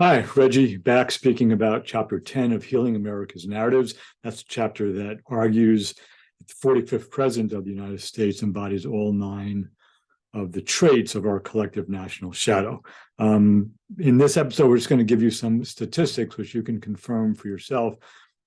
Hi, Reggie, back speaking about Chapter 10 of Healing America's Narratives. That's a chapter that argues that the 45th President of the United States embodies all 9 of the traits of our collective national shadow. In this episode, we're just going to give you some statistics, which you can confirm for yourself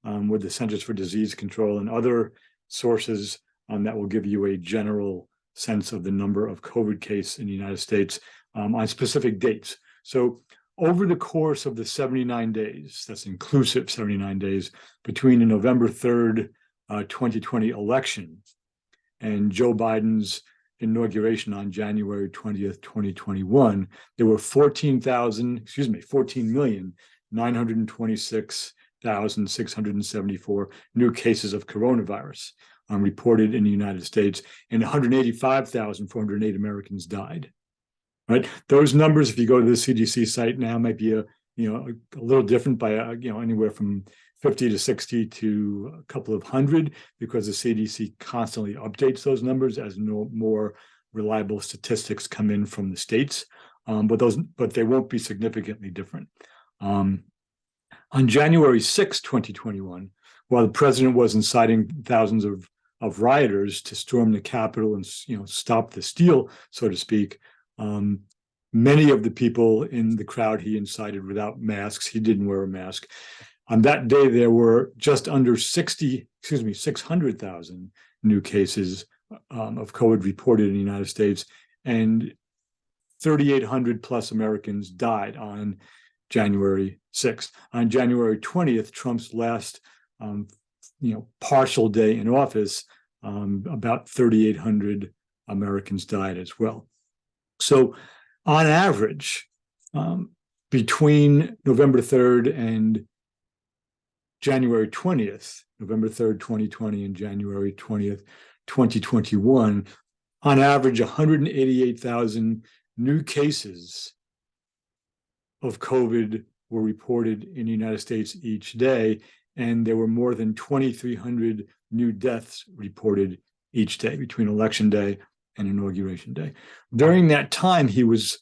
with the Centers for Disease Control and other sources that will give you a general sense of the number of COVID cases in the United States on specific dates. So over the course of the 79 days, that's inclusive 79 days, between the November 3rd, 2020 election and Joe Biden's inauguration on January 20th, 2021, there were 14,926,674 new cases of coronavirus reported in the United States, and 185,408 Americans died. Right, those numbers, if you go to the CDC site now, might be a little different by anywhere from 50 to 60 to a couple of hundred, because the CDC constantly updates those numbers as more reliable statistics come in from the states. But they won't be significantly different. On January 6, 2021, while the president was inciting thousands of rioters to storm the Capitol and stop the steal, so to speak, many of the people in the crowd he incited without masks. He didn't wear a mask. On that day, there were just under 600,000 new cases of COVID reported in the United States, and 3,800 plus Americans died on January 6th. On January 20th, Trump's last partial day in office, about 3,800 Americans died as well. So on average, between November 3rd and January 20th, November 3rd, 2020 and January 20th, 2021, on average, 188,000 new cases of COVID were reported in the United States each day, and there were more than 2,300 new deaths reported each day between Election Day and Inauguration Day. During that time, he was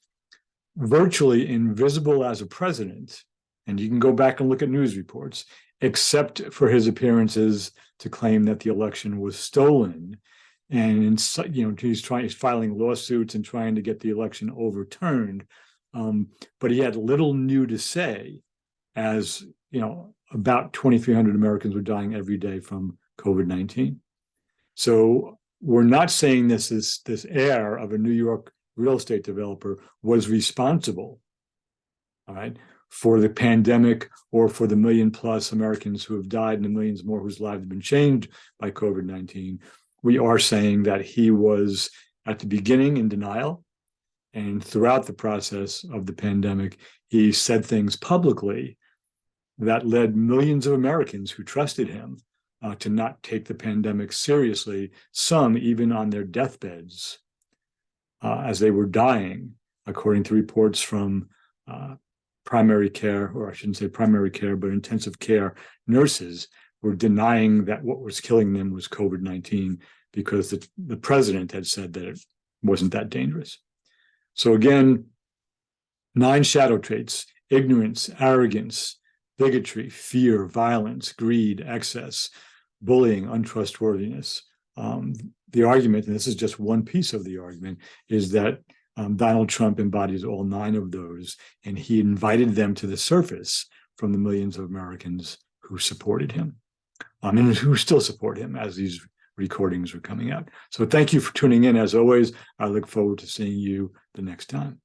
virtually invisible as a president, and you can go back and look at news reports, except for his appearances to claim that the election was stolen. And he's filing lawsuits and trying to get the election overturned. But he had little new to say, as about 2,300 Americans were dying every day from COVID-19. So we're not saying this heir of a New York real estate developer was responsible, all right, for the pandemic or for the million plus Americans who have died and the millions more whose lives have been changed by COVID-19. We are saying that he was at the beginning in denial, and throughout the process of the pandemic, he said things publicly that led millions of Americans who trusted him to not take the pandemic seriously, some even on their deathbeds as they were dying, according to reports from primary care, or I shouldn't say primary care, but intensive care nurses were denying that what was killing them was COVID-19 because the president had said that it wasn't that dangerous. So again, 9 shadow traits: ignorance, arrogance, bigotry, fear, violence, greed, excess, bullying, untrustworthiness. The argument, and this is just one piece of the argument, is that Donald Trump embodies all 9 of those, and he invited them to the surface from the millions of Americans who supported him, and who still support him as these recordings are coming out. So thank you for tuning in. As always, I look forward to seeing you the next time.